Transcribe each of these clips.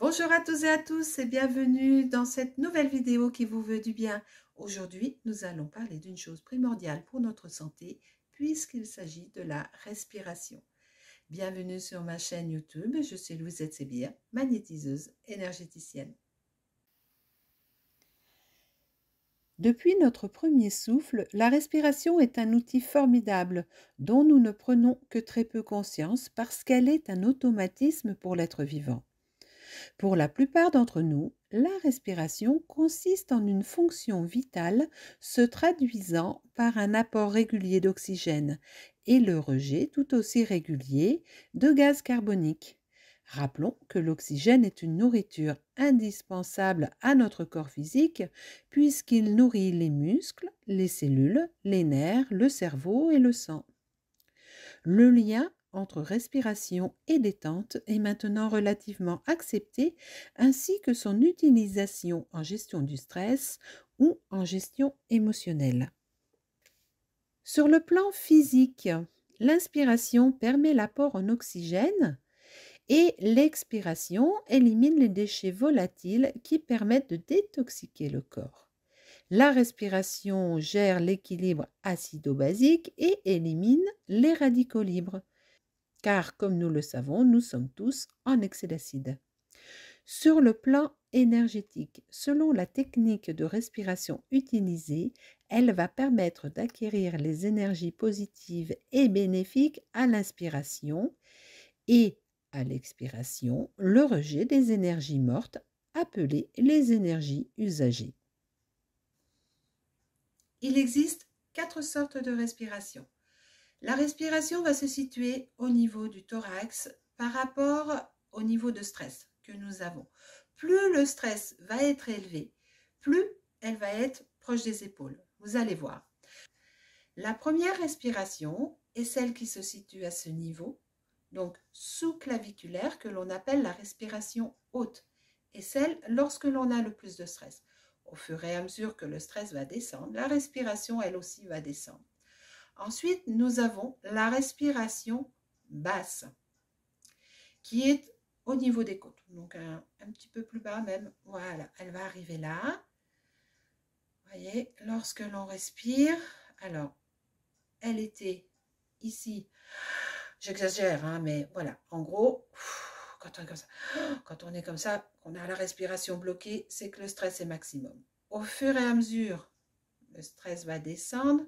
Bonjour à tous et à tous et bienvenue dans cette nouvelle vidéo qui vous veut du bien. Aujourd'hui, nous allons parler d'une chose primordiale pour notre santé puisqu'il s'agit de la respiration. Bienvenue sur ma chaîne YouTube, je suis Louisette Sébir, magnétiseuse énergéticienne. Depuis notre premier souffle, la respiration est un outil formidable dont nous ne prenons que très peu conscience parce qu'elle est un automatisme pour l'être vivant. Pour la plupart d'entre nous, la respiration consiste en une fonction vitale se traduisant par un apport régulier d'oxygène et le rejet tout aussi régulier de gaz carbonique. Rappelons que l'oxygène est une nourriture indispensable à notre corps physique puisqu'il nourrit les muscles, les cellules, les nerfs, le cerveau et le sang. Le lien entre respiration et détente est maintenant relativement accepté, ainsi que son utilisation en gestion du stress ou en gestion émotionnelle. Sur le plan physique, l'inspiration permet l'apport en oxygène et l'expiration élimine les déchets volatiles qui permettent de détoxiquer le corps. La respiration gère l'équilibre acido-basique et élimine les radicaux libres, car comme nous le savons, nous sommes tous en excès d'acide. Sur le plan énergétique, selon la technique de respiration utilisée, elle va permettre d'acquérir les énergies positives et bénéfiques à l'inspiration et à l'expiration, le rejet des énergies mortes, appelées les énergies usagées. Il existe 4 sortes de respiration. La respiration va se situer au niveau du thorax par rapport au niveau de stress que nous avons. Plus le stress va être élevé, plus elle va être proche des épaules. Vous allez voir. La première respiration est celle qui se situe à ce niveau, donc sous-claviculaire, que l'on appelle la respiration haute, et celle lorsque l'on a le plus de stress. Au fur et à mesure que le stress va descendre, la respiration, elle aussi, va descendre. Ensuite, nous avons la respiration basse, qui est au niveau des côtes, donc un petit peu plus bas même. Voilà, elle va arriver là. Vous voyez, lorsque l'on respire, alors, elle était ici. J'exagère, hein, mais voilà, en gros, quand on est comme ça, qu'on a la respiration bloquée, c'est que le stress est maximum. Au fur et à mesure, le stress va descendre.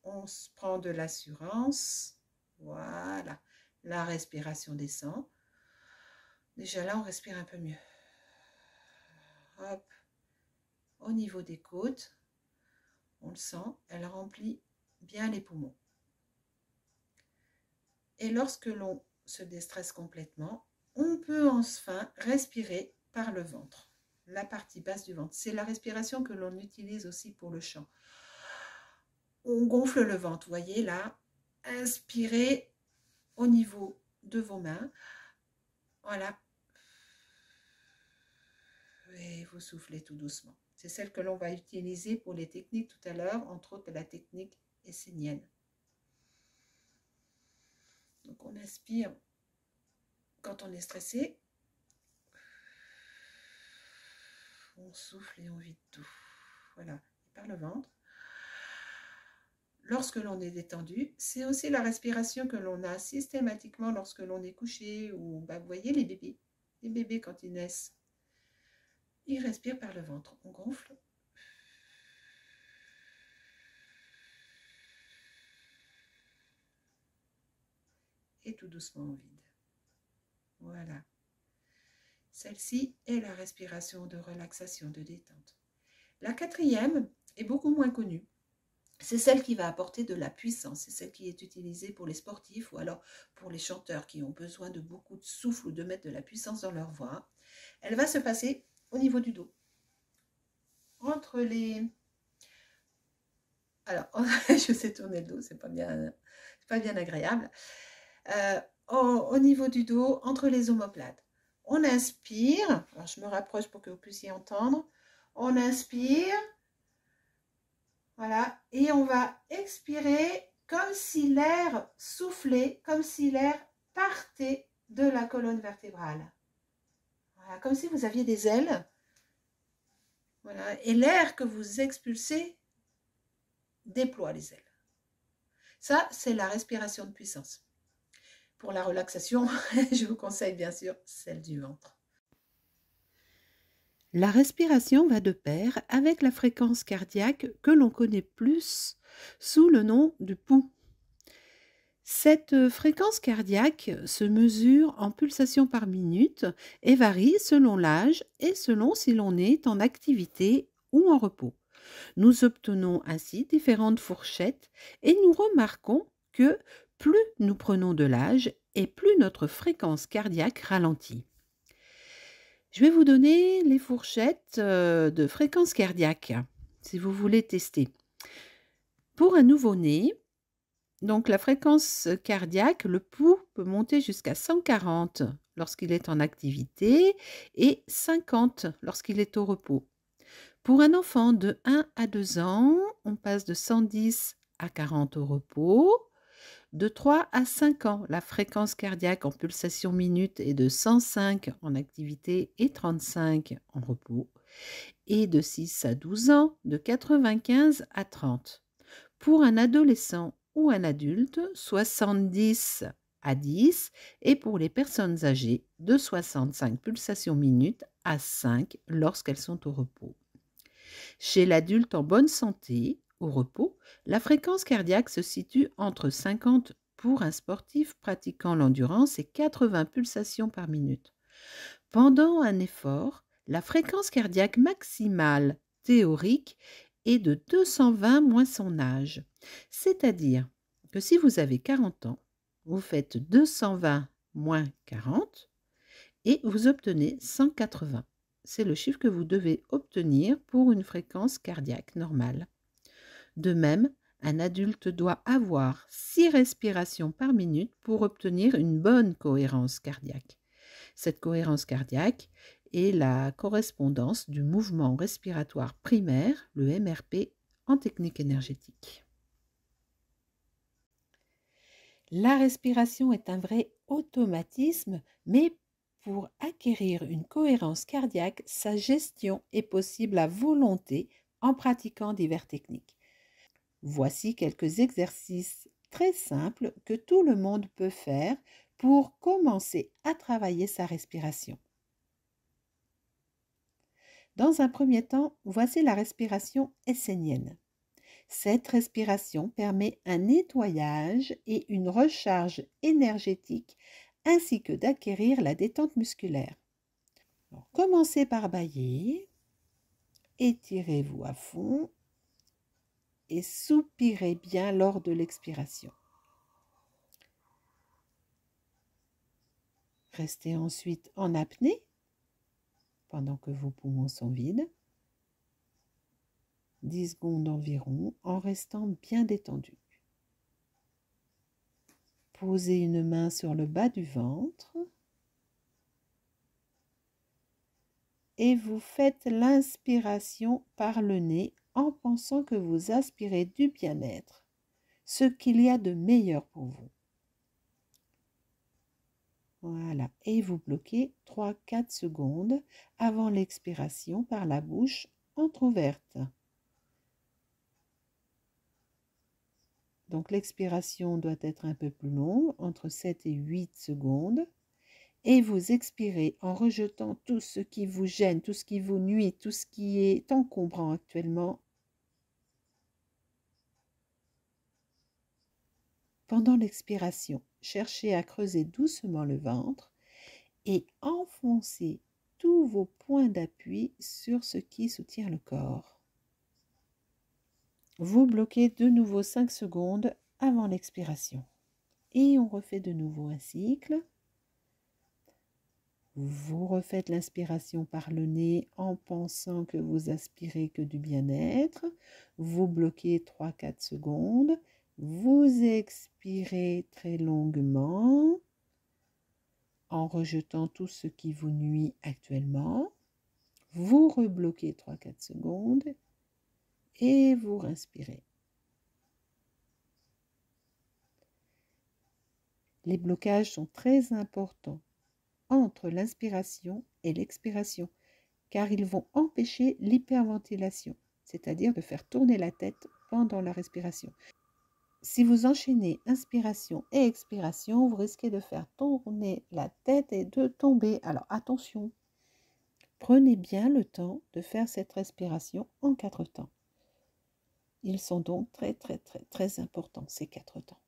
On se prend de l'assurance. Voilà, la respiration descend. Déjà là, on respire un peu mieux. Hop, au niveau des côtes, on le sent, elle remplit bien les poumons. Et lorsque l'on se déstresse complètement, on peut enfin respirer par le ventre, la partie basse du ventre. C'est la respiration que l'on utilise aussi pour le chant. On gonfle le ventre, vous voyez là, inspirez au niveau de vos mains, voilà, et vous soufflez tout doucement. C'est celle que l'on va utiliser pour les techniques tout à l'heure, entre autres la technique essénienne. Donc on inspire quand on est stressé, on souffle et on vide tout. Voilà, et par le ventre. Lorsque l'on est détendu, c'est aussi la respiration que l'on a systématiquement lorsque l'on est couché ou, vous voyez les bébés quand ils naissent, ils respirent par le ventre, on gonfle. Et tout doucement on vide. Voilà. Celle-ci est la respiration de relaxation, de détente. La quatrième est beaucoup moins connue. C'est celle qui va apporter de la puissance. C'est celle qui est utilisée pour les sportifs ou alors pour les chanteurs qui ont besoin de beaucoup de souffle ou de mettre de la puissance dans leur voix. Elle va se passer au niveau du dos. Entre les... Alors, je sais tourner le dos, c'est pas bien agréable. Au niveau du dos, entre les omoplates. On inspire, alors je me rapproche pour que vous puissiez entendre. On inspire, voilà, et on va expirer comme si l'air soufflait, comme si l'air partait de la colonne vertébrale. Voilà, comme si vous aviez des ailes. Voilà, et l'air que vous expulsez déploie les ailes. Ça, c'est la respiration de puissance. Pour la relaxation, je vous conseille bien sûr celle du ventre. La respiration va de pair avec la fréquence cardiaque que l'on connaît plus sous le nom du pouls. Cette fréquence cardiaque se mesure en pulsations par minute et varie selon l'âge et selon si l'on est en activité ou en repos. Nous obtenons ainsi différentes fourchettes et nous remarquons que plus nous prenons de l'âge et plus notre fréquence cardiaque ralentit. Je vais vous donner les fourchettes de fréquence cardiaque, si vous voulez tester. Pour un nouveau-né, donc la fréquence cardiaque, le pouls peut monter jusqu'à 140 lorsqu'il est en activité et 50 lorsqu'il est au repos. Pour un enfant de 1 à 2 ans, on passe de 110 à 40 au repos. De 3 à 5 ans, la fréquence cardiaque en pulsation minute est de 105 en activité et 35 en repos. Et de 6 à 12 ans, de 95 à 30. Pour un adolescent ou un adulte, 70 à 10. Et pour les personnes âgées, de 65 pulsations minutes à 5 lorsqu'elles sont au repos. Chez l'adulte en bonne santé, au repos, la fréquence cardiaque se situe entre 50 pour un sportif pratiquant l'endurance et 80 pulsations par minute. Pendant un effort, la fréquence cardiaque maximale théorique est de 220 moins son âge. C'est-à-dire que si vous avez 40 ans, vous faites 220 moins 40 et vous obtenez 180. C'est le chiffre que vous devez obtenir pour une fréquence cardiaque normale. De même, un adulte doit avoir 6 respirations par minute pour obtenir une bonne cohérence cardiaque. Cette cohérence cardiaque est la correspondance du mouvement respiratoire primaire, le MRP, en technique énergétique. La respiration est un vrai automatisme, mais pour acquérir une cohérence cardiaque, sa gestion est possible à volonté en pratiquant diverses techniques. Voici quelques exercices très simples que tout le monde peut faire pour commencer à travailler sa respiration. Dans un premier temps, voici la respiration essénienne. Cette respiration permet un nettoyage et une recharge énergétique ainsi que d'acquérir la détente musculaire. Alors, commencez par bâiller, étirez-vous à fond et soupirez bien lors de l'expiration. Restez ensuite en apnée pendant que vos poumons sont vides, 10 secondes environ en restant bien détendu. Posez une main sur le bas du ventre et vous faites l'inspiration par le nez en pensant que vous aspirez du bien-être, ce qu'il y a de meilleur pour vous. Voilà, et vous bloquez 3-4 secondes avant l'expiration par la bouche entrouverte. Donc l'expiration doit être un peu plus longue, entre 7 et 8 secondes. Et vous expirez en rejetant tout ce qui vous gêne, tout ce qui vous nuit, tout ce qui est encombrant actuellement. Pendant l'expiration, cherchez à creuser doucement le ventre et enfoncez tous vos points d'appui sur ce qui soutient le corps. Vous bloquez de nouveau 5 secondes avant l'expiration. Et on refait de nouveau un cycle. Vous refaites l'inspiration par le nez en pensant que vous aspirez que du bien-être. Vous bloquez 3-4 secondes. Vous expirez très longuement en rejetant tout ce qui vous nuit actuellement. Vous rebloquez 3-4 secondes et vous respirez. Les blocages sont très importants. entre l'inspiration et l'expiration, car ils vont empêcher l'hyperventilation, c'est-à-dire de faire tourner la tête pendant la respiration. Si vous enchaînez inspiration et expiration, vous risquez de faire tourner la tête et de tomber. Alors attention, prenez bien le temps de faire cette respiration en 4 temps. Ils sont donc très très très très importants, ces 4 temps.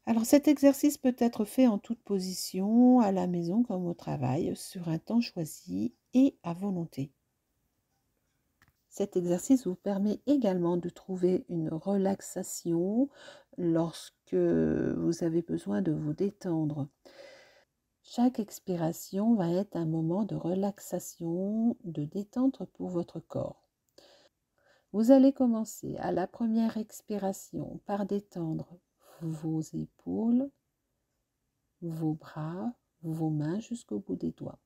Alors cet exercice peut être fait en toute position, à la maison comme au travail, sur un temps choisi et à volonté. Cet exercice vous permet également de trouver une relaxation lorsque vous avez besoin de vous détendre. Chaque expiration va être un moment de relaxation, de détente pour votre corps. Vous allez commencer à la première expiration par détendre vos épaules, vos bras, vos mains jusqu'au bout des doigts.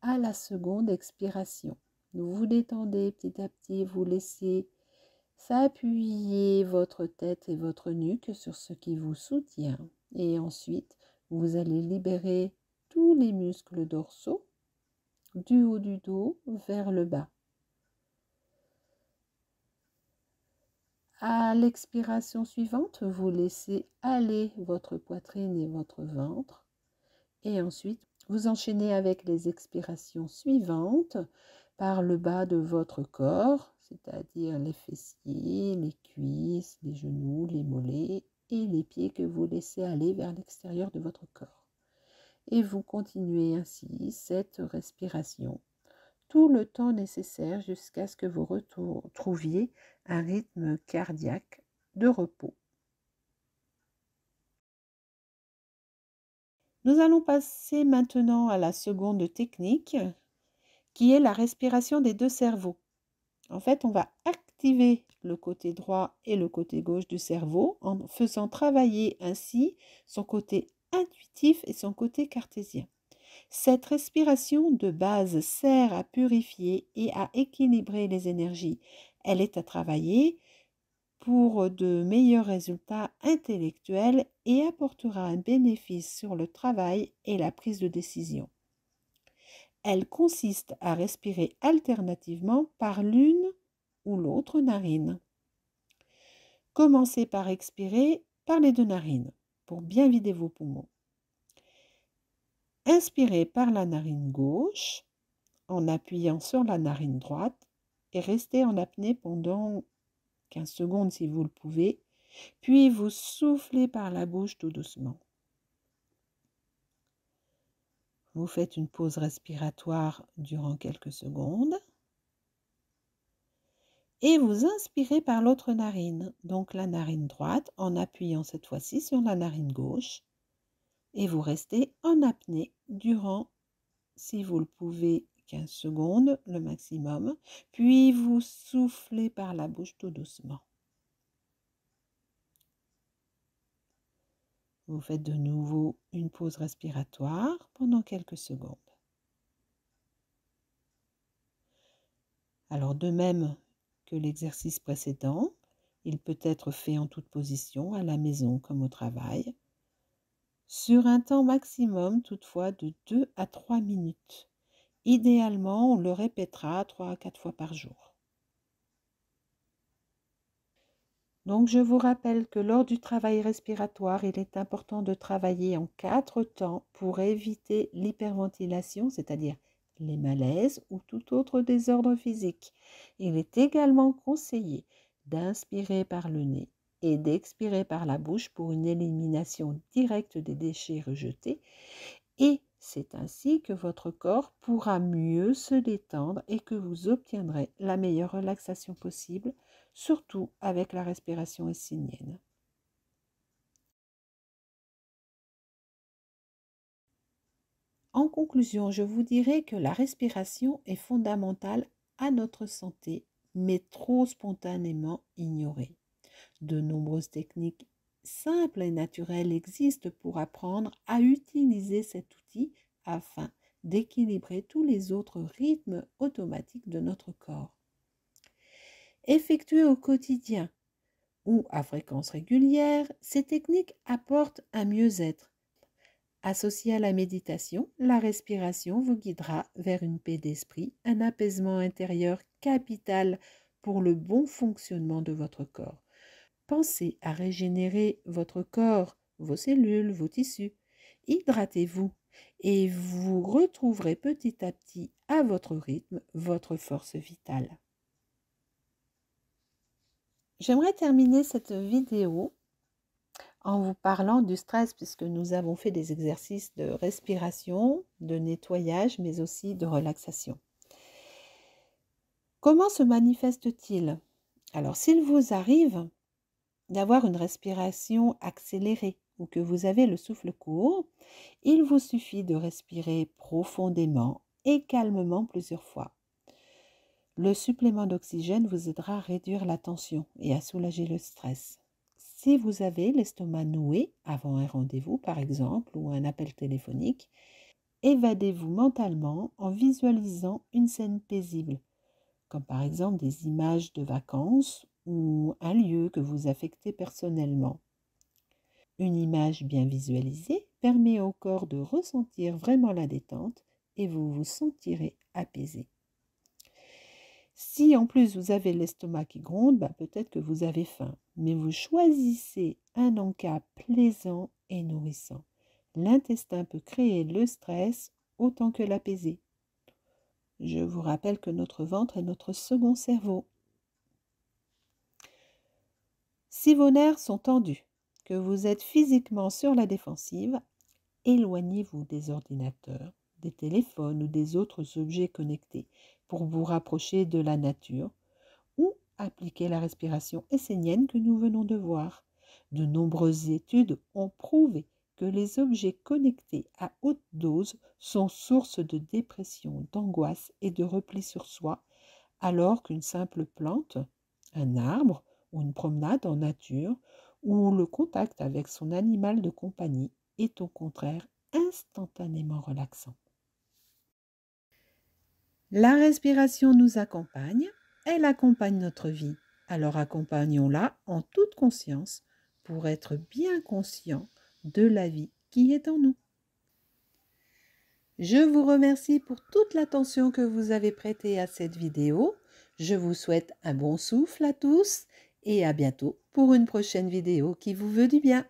À la seconde expiration, vous détendez petit à petit, vous laissez s'appuyer votre tête et votre nuque sur ce qui vous soutient. Et ensuite, vous allez libérer tous les muscles dorsaux, du haut du dos vers le bas. À l'expiration suivante, vous laissez aller votre poitrine et votre ventre. Et ensuite, vous enchaînez avec les expirations suivantes par le bas de votre corps, c'est-à-dire les fessiers, les cuisses, les genoux, les mollets et les pieds que vous laissez aller vers l'extérieur de votre corps. Et vous continuez ainsi cette respiration tout le temps nécessaire jusqu'à ce que vous retrouviez un rythme cardiaque de repos. Nous allons passer maintenant à la seconde technique, qui est la respiration des deux cerveaux. En fait, on va activer le côté droit et le côté gauche du cerveau en faisant travailler ainsi son côté intuitif et son côté cartésien. Cette respiration de base sert à purifier et à équilibrer les énergies. Elle est à travailler pour de meilleurs résultats intellectuels et apportera un bénéfice sur le travail et la prise de décision. Elle consiste à respirer alternativement par l'une ou l'autre narine. Commencez par expirer par les deux narines pour bien vider vos poumons. Inspirez par la narine gauche en appuyant sur la narine droite et restez en apnée pendant 15 secondes si vous le pouvez, puis vous soufflez par la bouche tout doucement. Vous faites une pause respiratoire durant quelques secondes et vous inspirez par l'autre narine, donc la narine droite, en appuyant cette fois-ci sur la narine gauche et vous restez en apnée durant, si vous le pouvez, 15 secondes, le maximum, puis vous soufflez par la bouche tout doucement. Vous faites de nouveau une pause respiratoire pendant quelques secondes. Alors de même que l'exercice précédent, il peut être fait en toute position, à la maison comme au travail, sur un temps maximum toutefois de 2 à 3 minutes. Idéalement, on le répétera 3 à 4 fois par jour. Donc je vous rappelle que lors du travail respiratoire, il est important de travailler en 4 temps pour éviter l'hyperventilation, c'est-à-dire les malaises ou tout autre désordre physique. Il est également conseillé d'inspirer par le nez et d'expirer par la bouche pour une élimination directe des déchets rejetés. Et c'est ainsi que votre corps pourra mieux se détendre et que vous obtiendrez la meilleure relaxation possible, surtout avec la respiration essinienne. En conclusion, je vous dirais que la respiration est fondamentale à notre santé, mais trop spontanément ignorée. De nombreuses techniques simples et naturelles existent pour apprendre à utiliser cet outil afin d'équilibrer tous les autres rythmes automatiques de notre corps. Effectuées au quotidien ou à fréquence régulière, ces techniques apportent un mieux-être, Associé à la méditation, la respiration vous guidera vers une paix d'esprit, un apaisement intérieur capital pour le bon fonctionnement de votre corps. Pensez à régénérer votre corps, vos cellules, vos tissus. Hydratez-vous et vous retrouverez petit à petit à votre rythme votre force vitale. J'aimerais terminer cette vidéo en vous parlant du stress puisque nous avons fait des exercices de respiration, de nettoyage, mais aussi de relaxation. Comment se manifeste-t-il? Alors, s'il vous arrive d'avoir une respiration accélérée ou que vous avez le souffle court, il vous suffit de respirer profondément et calmement plusieurs fois. Le supplément d'oxygène vous aidera à réduire la tension et à soulager le stress. Si vous avez l'estomac noué avant un rendez-vous par exemple ou un appel téléphonique, évadez-vous mentalement en visualisant une scène paisible, comme par exemple des images de vacances ou un lieu que vous affectez personnellement. Une image bien visualisée permet au corps de ressentir vraiment la détente et vous vous sentirez apaisé. Si en plus vous avez l'estomac qui gronde, peut-être que vous avez faim, mais vous choisissez un encas plaisant et nourrissant. L'intestin peut créer le stress autant que l'apaiser. Je vous rappelle que notre ventre est notre second cerveau. Si vos nerfs sont tendus, que vous êtes physiquement sur la défensive, éloignez-vous des ordinateurs, des téléphones ou des autres objets connectés pour vous rapprocher de la nature ou appliquer la respiration essénienne que nous venons de voir. De nombreuses études ont prouvé que les objets connectés à haute dose sont source de dépression, d'angoisse et de repli sur soi, alors qu'une simple plante, un arbre ou une promenade en nature ou le contact avec son animal de compagnie est au contraire instantanément relaxant. La respiration nous accompagne, elle accompagne notre vie. Alors accompagnons-la en toute conscience pour être bien conscient de la vie qui est en nous. Je vous remercie pour toute l'attention que vous avez prêtée à cette vidéo. Je vous souhaite un bon souffle à tous et à bientôt pour une prochaine vidéo qui vous veut du bien.